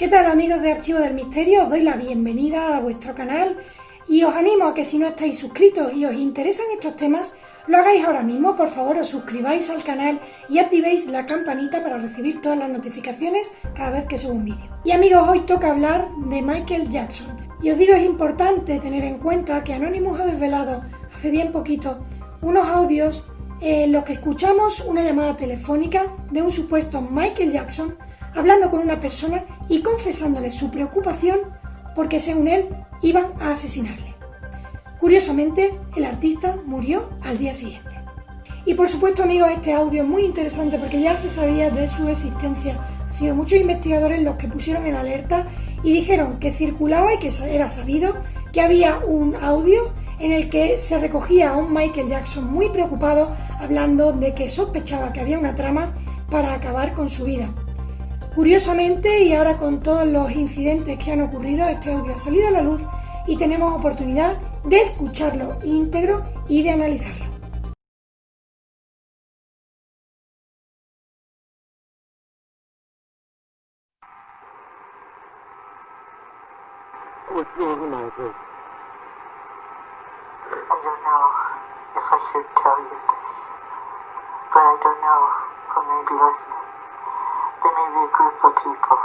¿Qué tal, amigos de Archivo del Misterio? Os doy la bienvenida a vuestro canal y os animo a que si no estáis suscritos y os interesan estos temas, lo hagáis ahora mismo. Por favor, os suscribáis al canal y activéis la campanita para recibir todas las notificaciones cada vez que subo un vídeo. Y amigos, hoy toca hablar de Michael Jackson. Y os digo, es importante tener en cuenta que Anonymous ha desvelado hace bien poquito unos audios en los que escuchamos una llamada telefónica de un supuesto Michael Jackson hablando con una persona y confesándole su preocupación porque, según él, iban a asesinarle. Curiosamente, el artista murió al día siguiente. Y por supuesto, amigos, este audio es muy interesante porque ya se sabía de su existencia. Han sido muchos investigadores los que pusieron en alerta y dijeron que circulaba y que era sabido que había un audio en el que se recogía a un Michael Jackson muy preocupado, hablando de que sospechaba que había una trama para acabar con su vida. Curiosamente, y ahora con todos los incidentes que han ocurrido, este audio ha salido a la luz y tenemos oportunidad de escucharlo íntegro y de analizarlo. What's wrong, Michael? I don't know if I should tell you this, but I don't know who may be listening. There may be a group of people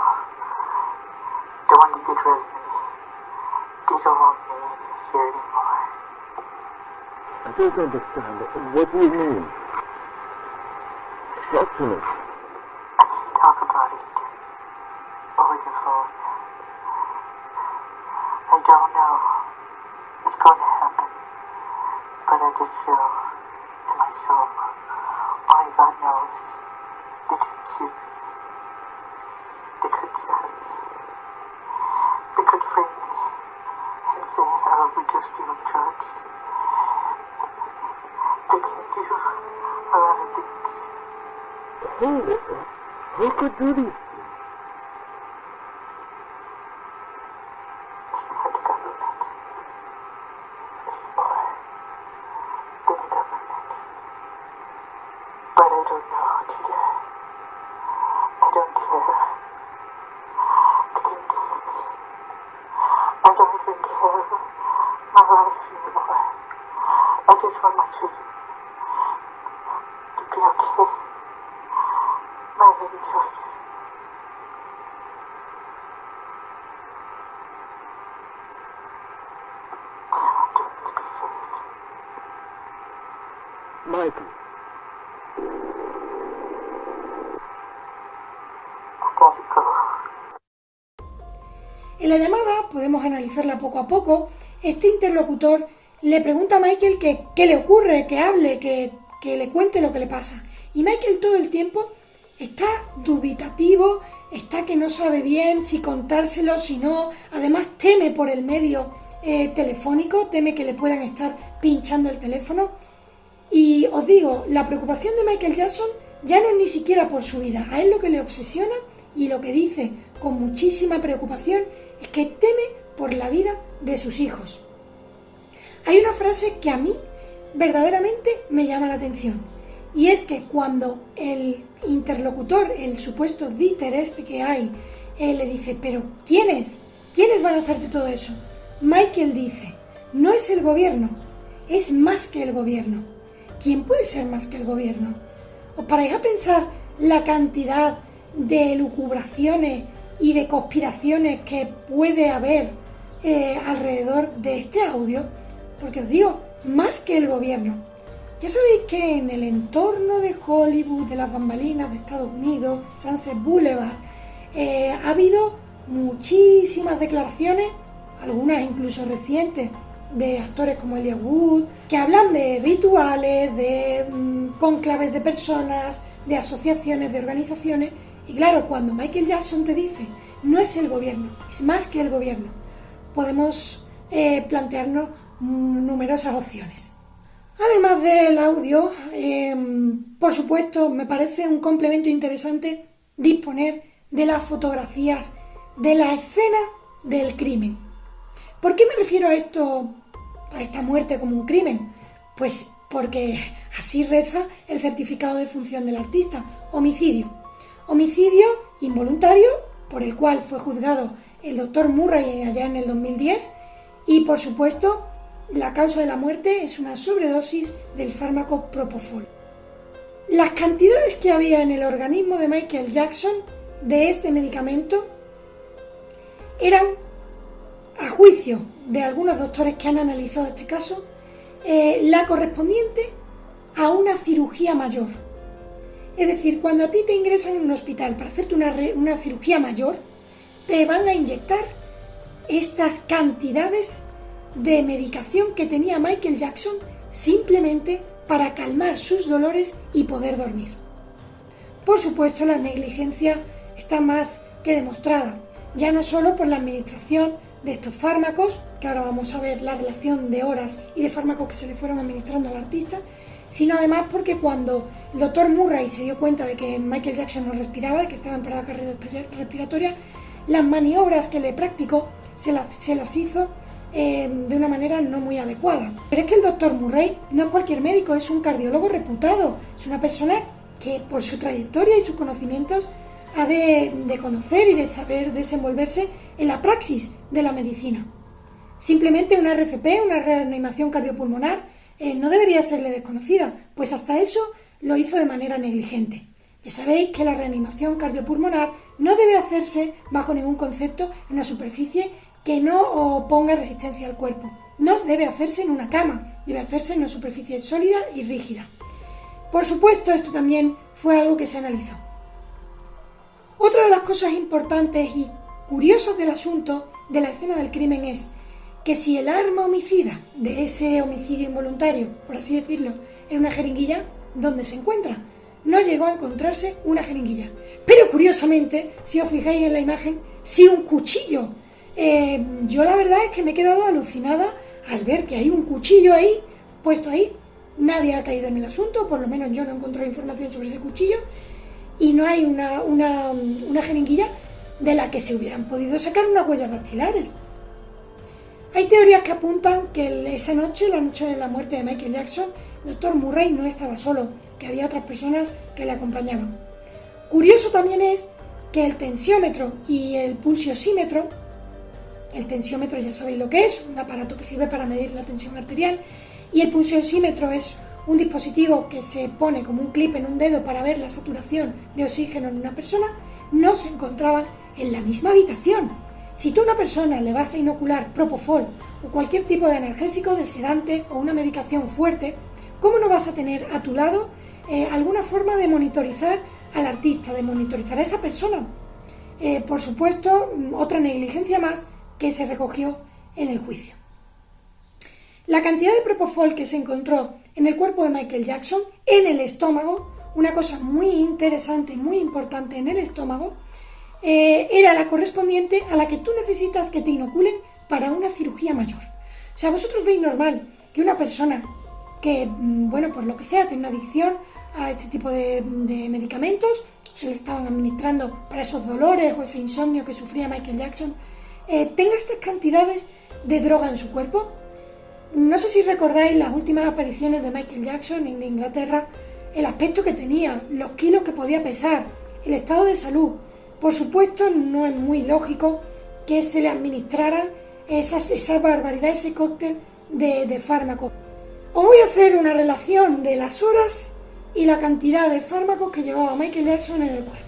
that want to get rid of me. They don't want me here anymore. I don't understand. What do you mean? Talk to me. I can't talk about it over the phone. I don't know what's going to happen, but I just feel in my soul, only God knows, they could shoot me. They could stab me. They could frame me and say I overdosed you on drugs. They can do a lot of things. Who could do these things? It's not the government. It's more than the government. But I don't know how to do it. I don't care. They can take me. I don't even care my life anymore. I just want my children to be okay. My angels. I want them to be safe. Michael. I gotta go. En la llamada, podemos analizarla poco a poco, este interlocutor le pregunta a Michael qué le ocurre, que hable, que le cuente lo que le pasa. Y Michael todo el tiempo está dubitativo, está que no sabe bien si contárselo, si no. Además teme por el medio telefónico, teme que le puedan estar pinchando el teléfono. Y os digo, la preocupación de Michael Jackson ya no es ni siquiera por su vida. A él lo que le obsesiona y lo que dice con muchísima preocupación es que teme por la vida de sus hijos. Hay una frase que a mí verdaderamente me llama la atención, y es que cuando el interlocutor, el supuesto Dieter que hay, le dice, pero ¿quiénes van a hacerte todo eso? Michael dice, no es el gobierno, es más que el gobierno. ¿Quién puede ser más que el gobierno? ¿Os paráis a pensar la cantidad de elucubraciones y de conspiraciones que puede haber alrededor de este audio? Porque os digo, más que el gobierno. Ya sabéis que en el entorno de Hollywood, de las bambalinas de Estados Unidos, Sunset Boulevard, ha habido muchísimas declaraciones, algunas incluso recientes, de actores como Elijah Wood, que hablan de rituales, de cónclaves de personas, de asociaciones, de organizaciones. Y claro, cuando Michael Jackson te dice, no es el gobierno, es más que el gobierno, podemos plantearnos numerosas opciones. Además del audio, por supuesto, me parece un complemento interesante disponer de las fotografías de la escena del crimen. ¿Por qué me refiero a esto, a esta muerte como un crimen? Pues porque así reza el certificado de función del artista: homicidio. Homicidio involuntario por el cual fue juzgado el doctor Murray allá en el 2010, y por supuesto la causa de la muerte es una sobredosis del fármaco Propofol. Las cantidades que había en el organismo de Michael Jackson de este medicamento eran, a juicio de algunos doctores que han analizado este caso, la correspondiente a una cirugía mayor. Es decir, cuando a ti te ingresan en un hospital para hacerte una cirugía mayor, te van a inyectar estas cantidades de medicación que tenía Michael Jackson simplemente para calmar sus dolores y poder dormir. Por supuesto, la negligencia está más que demostrada, ya no solo por la administración de estos fármacos, que ahora vamos a ver la relación de horas y de fármacos que se le fueron administrando al artista, sino además porque cuando el doctor Murray se dio cuenta de que Michael Jackson no respiraba, de que estaba en parada cardiorrespiratoria, las maniobras que le practicó se las hizo de una manera no muy adecuada. Pero es que el doctor Murray no es cualquier médico, es un cardiólogo reputado, es una persona que por su trayectoria y sus conocimientos ha de conocer y de saber desenvolverse en la praxis de la medicina. Simplemente una RCP, una reanimación cardiopulmonar, no debería serle desconocida, pues hasta eso lo hizo de manera negligente. Ya sabéis que la reanimación cardiopulmonar no debe hacerse bajo ningún concepto en una superficie que no ponga resistencia al cuerpo. No debe hacerse en una cama, debe hacerse en una superficie sólida y rígida. Por supuesto, esto también fue algo que se analizó. Otra de las cosas importantes y curiosas del asunto de la escena del crimen es que si el arma homicida de ese homicidio involuntario, por así decirlo, era una jeringuilla, ¿dónde se encuentra? No llegó a encontrarse una jeringuilla. Pero curiosamente, si os fijáis en la imagen, sí un cuchillo. Yo la verdad es que me he quedado alucinada al ver que hay un cuchillo ahí, puesto ahí. Nadie ha caído en el asunto, por lo menos yo no he encontrado información sobre ese cuchillo, y no hay una jeringuilla de la que se hubieran podido sacar unas huellas dactilares. Hay teorías que apuntan que esa noche, la noche de la muerte de Michael Jackson, el doctor Murray no estaba solo, que había otras personas que le acompañaban. Curioso también es que el tensiómetro y el pulsiosímetro, el tensiómetro ya sabéis lo que es, un aparato que sirve para medir la tensión arterial, y el pulsiosímetro es un dispositivo que se pone como un clip en un dedo para ver la saturación de oxígeno en una persona, no se encontraban en la misma habitación. Si tú a una persona le vas a inocular Propofol o cualquier tipo de analgésico, de sedante o una medicación fuerte, ¿cómo no vas a tener a tu lado alguna forma de monitorizar al artista, de monitorizar a esa persona? Por supuesto, otra negligencia más que se recogió en el juicio. La cantidad de Propofol que se encontró en el cuerpo de Michael Jackson, en el estómago, una cosa muy interesante, muy importante en el estómago, era la correspondiente a la que tú necesitas que te inoculen para una cirugía mayor. O sea, vosotros veis normal que una persona que, bueno, por lo que sea, tiene una adicción a este tipo de medicamentos, se le estaban administrando para esos dolores o ese insomnio que sufría Michael Jackson, tenga estas cantidades de droga en su cuerpo. No sé si recordáis las últimas apariciones de Michael Jackson en Inglaterra, el aspecto que tenía, los kilos que podía pesar, el estado de salud. Por supuesto, no es muy lógico que se le administraran esa barbaridad, ese cóctel de fármacos. Os voy a hacer una relación de las horas y la cantidad de fármacos que llevaba Michael Jackson en el cuerpo.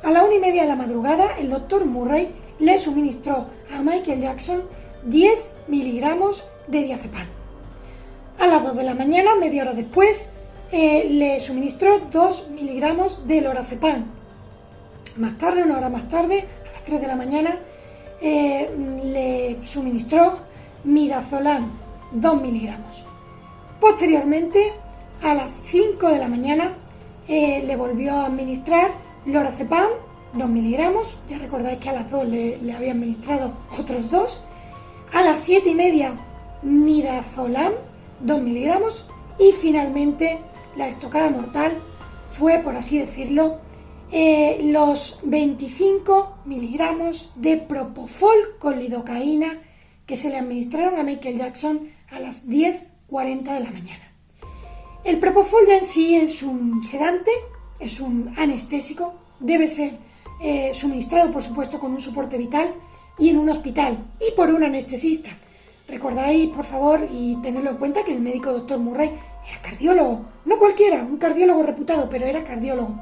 A la 1:30 de la madrugada, el doctor Murray le suministró a Michael Jackson 10 miligramos de diazepam. A las 2 de la mañana, media hora después, le suministró 2 miligramos de lorazepam. Más tarde, una hora más tarde, a las 3 de la mañana, le suministró midazolam, 2 miligramos. Posteriormente, a las 5 de la mañana, le volvió a administrar lorazepam, 2 miligramos. Ya recordáis que a las 2 le había administrado otros 2. A las 7:30, midazolam, 2 miligramos. Y finalmente, la estocada mortal fue, por así decirlo, los 25 miligramos de Propofol con lidocaína que se le administraron a Michael Jackson a las 10:40 de la mañana. El Propofol ya en sí es un sedante, es un anestésico, debe ser suministrado por supuesto con un soporte vital y en un hospital y por un anestesista. Recordáis por favor y tenedlo en cuenta que el médico Dr. Murray era cardiólogo, no cualquiera, un cardiólogo reputado, pero era cardiólogo.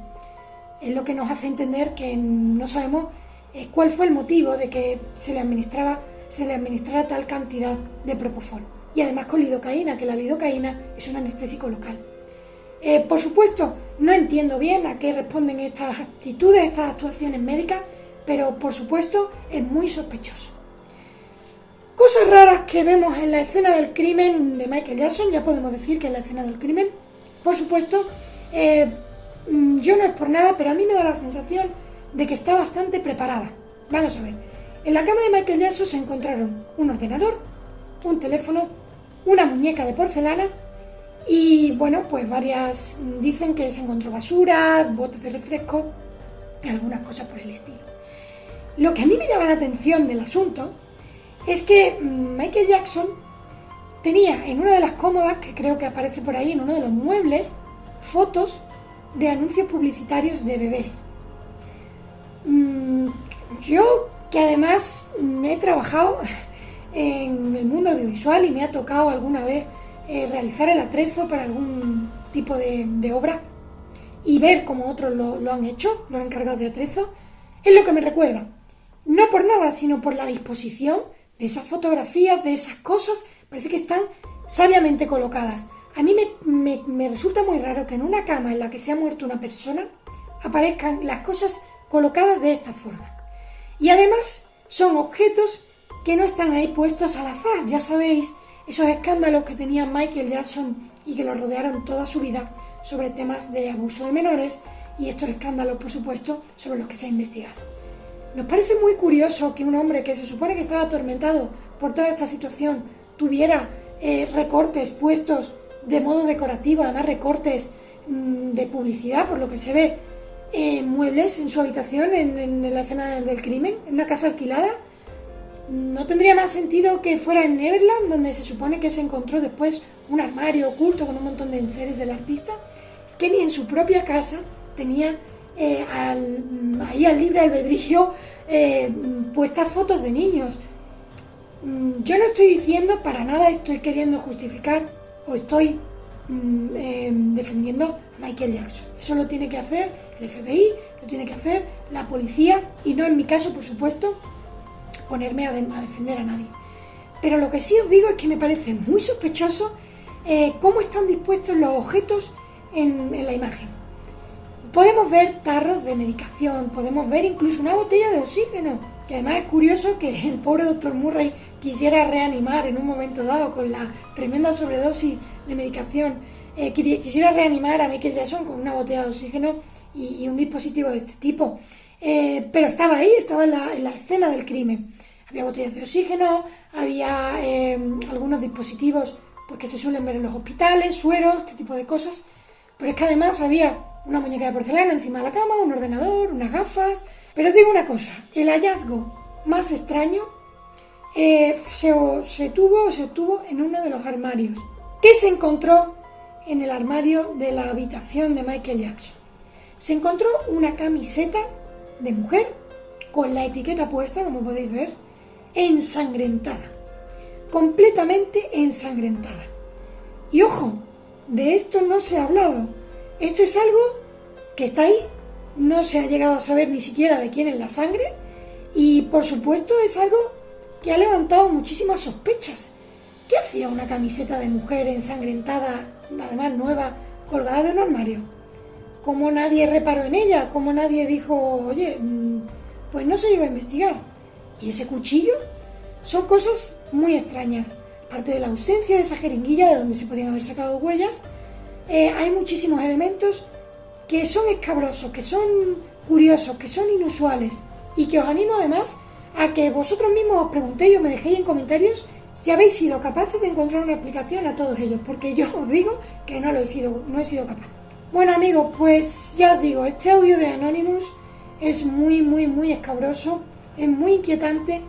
Es lo que nos hace entender que no sabemos cuál fue el motivo de que se le administrara tal cantidad de propofol. Y además con lidocaína, que la lidocaína es un anestésico local. Por supuesto, no entiendo bien a qué responden estas actitudes, estas actuaciones médicas, pero por supuesto es muy sospechoso. Cosas raras que vemos en la escena del crimen de Michael Jackson, ya podemos decir que es la escena del crimen. Por supuesto, yo no es por nada, pero a mí me da la sensación de que está bastante preparada. Vamos a ver, en la cama de Michael Jackson se encontraron un ordenador, un teléfono, una muñeca de porcelana y bueno, pues varias dicen que se encontró basura, botes de refresco, algunas cosas por el estilo. Lo que a mí me llama la atención del asunto es que Michael Jackson tenía en una de las cómodas, que creo que aparece por ahí en uno de los muebles, fotos de anuncios publicitarios de bebés. Yo, que además he trabajado en el mundo audiovisual y me ha tocado alguna vez realizar el atrezo para algún tipo de obra y ver cómo otros lo han hecho, los encargados de atrezo, es lo que me recuerda. No por nada, sino por la disposición de esas fotografías, de esas cosas, parece que están sabiamente colocadas. A mí me resulta muy raro que en una cama en la que se ha muerto una persona aparezcan las cosas colocadas de esta forma. Y además son objetos que no están ahí puestos al azar. Ya sabéis, esos escándalos que tenía Michael Jackson y que lo rodearon toda su vida sobre temas de abuso de menores y estos escándalos, por supuesto, sobre los que se ha investigado. Nos parece muy curioso que un hombre que se supone que estaba atormentado por toda esta situación tuviera recortes puestos de modo decorativo, además recortes de publicidad, por lo que se ve, muebles en su habitación en la escena del crimen, en una casa alquilada. ¿No tendría más sentido que fuera en Neverland, donde se supone que se encontró después un armario oculto con un montón de enseres del artista? Es que ni en su propia casa tenía ahí al libre albedrío puestas fotos de niños. Yo no estoy diciendo para nada, estoy queriendo justificar o estoy defendiendo a Michael Jackson. Eso lo tiene que hacer el FBI, lo tiene que hacer la policía y no en mi caso, por supuesto, ponerme a defender a nadie. Pero lo que sí os digo es que me parece muy sospechoso cómo están dispuestos los objetos en la imagen. Podemos ver tarros de medicación, podemos ver incluso una botella de oxígeno, que además es curioso que el pobre Dr. Murray quisiera reanimar en un momento dado con la tremenda sobredosis de medicación, quisiera reanimar a Michael Jackson con una botella de oxígeno y un dispositivo de este tipo. Pero estaba ahí, estaba en la escena del crimen. Había botellas de oxígeno, había algunos dispositivos pues, que se suelen ver en los hospitales, sueros, este tipo de cosas. Pero es que además había una muñeca de porcelana encima de la cama, un ordenador, unas gafas. Pero os digo una cosa, el hallazgo más extraño se obtuvo en uno de los armarios. ¿Qué se encontró en el armario de la habitación de Michael Jackson? Se encontró una camiseta de mujer con la etiqueta puesta, como podéis ver, ensangrentada, completamente ensangrentada. Y ojo, de esto no se ha hablado. Esto es algo que está ahí, no se ha llegado a saber ni siquiera de quién es la sangre y por supuesto es algo que ha levantado muchísimas sospechas. ¿Qué hacía una camiseta de mujer ensangrentada, además nueva, colgada de un armario? ¿Cómo nadie reparó en ella? ¿Cómo nadie dijo, oye, pues no se llegó a investigar? ¿Y ese cuchillo? Son cosas muy extrañas. Aparte de la ausencia de esa jeringuilla de donde se podían haber sacado huellas, hay muchísimos elementos que son escabrosos, que son curiosos, que son inusuales y que os animo además a que vosotros mismos os preguntéis o me dejéis en comentarios si habéis sido capaces de encontrar una explicación a todos ellos, porque yo os digo que no he sido capaz. Bueno amigos, pues ya os digo, este audio de Anonymous es muy escabroso, es muy inquietante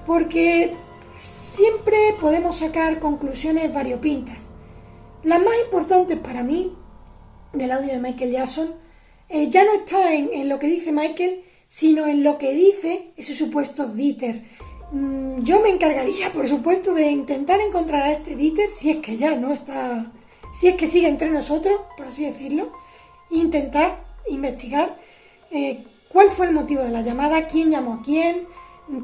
porque siempre podemos sacar conclusiones variopintas. Las más importantes para mí del audio de Michael Jackson ya no está en lo que dice Michael, sino en lo que dice ese supuesto Dieter. Yo me encargaría, por supuesto, de intentar encontrar a este Dieter, si es que ya no está, si es que sigue entre nosotros, por así decirlo, e intentar investigar cuál fue el motivo de la llamada, quién llamó a quién,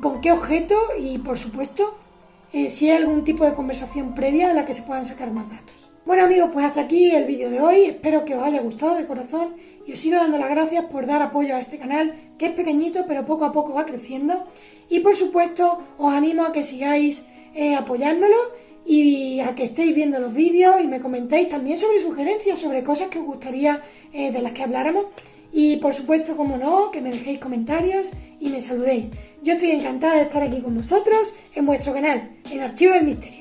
con qué objeto y, por supuesto, si hay algún tipo de conversación previa de la que se puedan sacar más datos. Bueno amigos, pues hasta aquí el vídeo de hoy, espero que os haya gustado de corazón y os sigo dando las gracias por dar apoyo a este canal, que es pequeñito pero poco a poco va creciendo, y por supuesto os animo a que sigáis apoyándolo y a que estéis viendo los vídeos y me comentéis también sobre sugerencias, sobre cosas que os gustaría de las que habláramos, y por supuesto, como no, que me dejéis comentarios y me saludéis. Yo estoy encantada de estar aquí con vosotros en vuestro canal, en Archivo del Misterio.